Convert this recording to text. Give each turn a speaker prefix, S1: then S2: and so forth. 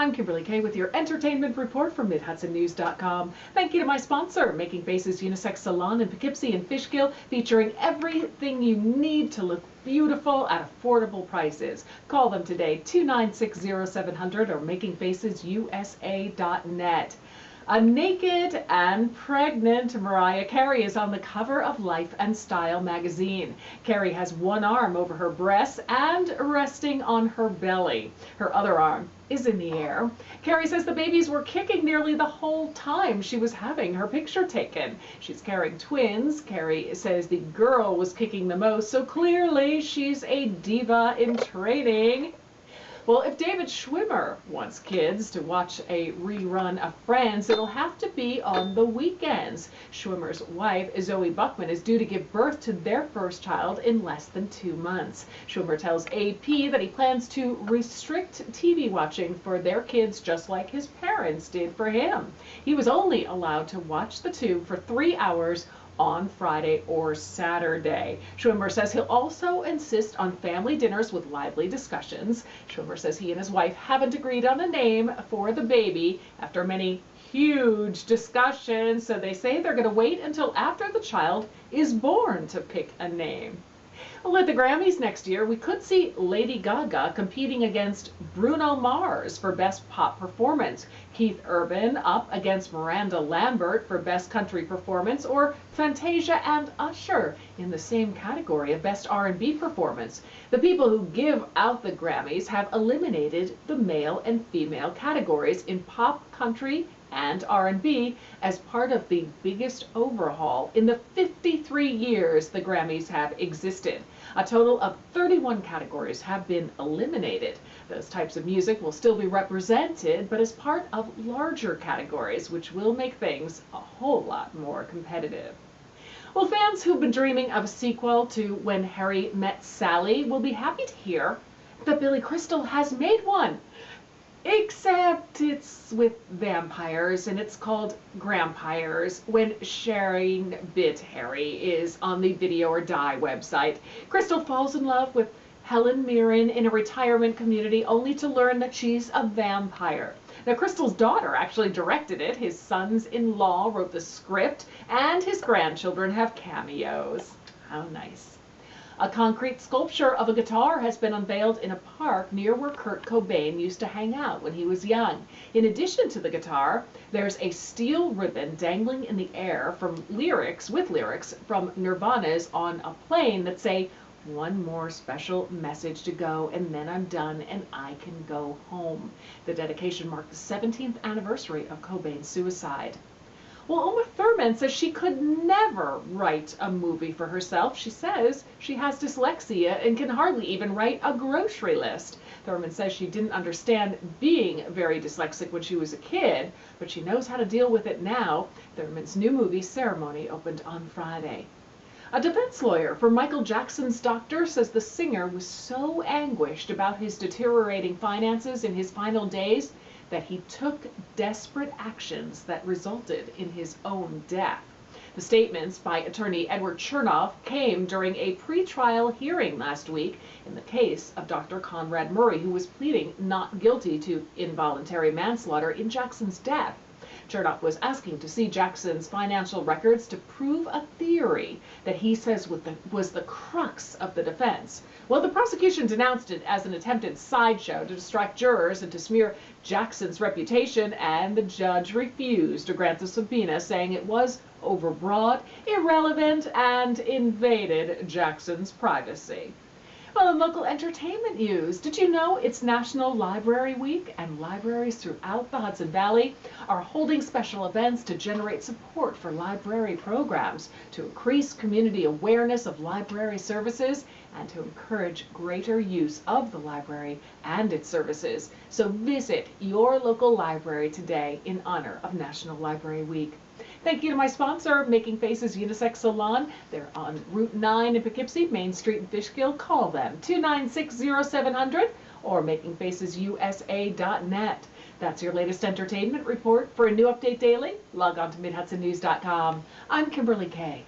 S1: I'm Kimberly Kay with your entertainment report from MidHudsonNews.com. Thank you to my sponsor, Making Faces Unisex Salon in Poughkeepsie and Fishkill, featuring everything you need to look beautiful at affordable prices. Call them today, 296-0700 or makingfacesusa.net. A naked and pregnant Mariah Carey is on the cover of Life and Style magazine. Carey has one arm over her breasts and resting on her belly. Her other arm is in the air. Carey says the babies were kicking nearly the whole time she was having her picture taken. She's carrying twins. Carey says the girl was kicking the most, so clearly she's a diva in training. Well, if David Schwimmer wants kids to watch a rerun of Friends, it'll have to be on the weekends. Schwimmer's wife, Zoe Buckman, is due to give birth to their first child in less than 2 months. Schwimmer tells AP that he plans to restrict TV watching for their kids just like his parents did for him. He was only allowed to watch the tube for 3 hours on Friday or Saturday. Schwimmer says he'll also insist on family dinners with lively discussions. Schwimmer says he and his wife haven't agreed on a name for the baby after many huge discussions, so they say they're going to wait until after the child is born to pick a name. Well, at the Grammys next year, we could see Lady Gaga competing against Bruno Mars for Best Pop Performance, Keith Urban up against Miranda Lambert for Best Country Performance, or Fantasia and Usher in the same category of Best R&B Performance. The people who give out the Grammys have eliminated the male and female categories in pop, country, and R&B as part of the biggest overhaul in the 53 years the Grammys have existed. A total of 31 categories have been eliminated. Those types of music will still be represented, but as part of larger categories, which will make things a whole lot more competitive. Well, fans who've been dreaming of a sequel to When Harry Met Sally will be happy to hear that Billy Crystal has made one. Except it's with vampires, and it's called Grampires, When Sharing Bit Harry is on the Video or Die website. Crystal falls in love with Helen Mirren in a retirement community only to learn that she's a vampire. Now, Crystal's daughter actually directed it, his sons-in-law wrote the script, and his grandchildren have cameos. How nice. A concrete sculpture of a guitar has been unveiled in a park near where Kurt Cobain used to hang out when he was young. In addition to the guitar, there's a steel ribbon dangling in the air from lyrics from Nirvana's On a Plane that say, "One more special message to go, and then I'm done and I can go home." The dedication marked the 17th anniversary of Cobain's suicide. Well, Uma Thurman says she could never write a movie for herself. She says she has dyslexia and can hardly even write a grocery list. Thurman says she didn't understand being very dyslexic when she was a kid, but she knows how to deal with it now. Thurman's new movie, Ceremony, opened on Friday. A defense lawyer for Michael Jackson's doctor says the singer was so anguished about his deteriorating finances in his final days that he took desperate actions that resulted in his own death. The statements by attorney Edward Chernoff came during a pretrial hearing last week in the case of Dr. Conrad Murray, who was pleading not guilty to involuntary manslaughter in Jackson's death. Chernoff was asking to see Jackson's financial records to prove a theory that he says was the crux of the defense. Well, the prosecution denounced it as an attempted sideshow to distract jurors and to smear Jackson's reputation, and the judge refused to grant the subpoena, saying it was overbroad, irrelevant, and invaded Jackson's privacy. Well, in local entertainment news, did you know it's National Library Week, and libraries throughout the Hudson Valley are holding special events to generate support for library programs, to increase community awareness of library services, and to encourage greater use of the library and its services. So visit your local library today in honor of National Library Week. Thank you to my sponsor, Making Faces Unisex Salon. They're on Route 9 in Poughkeepsie, Main Street in Fishkill. Call them, 296-0700 or makingfacesusa.net. That's your latest entertainment report. For a new update daily, log on to MidHudsonNews.com. I'm Kimberly Kay.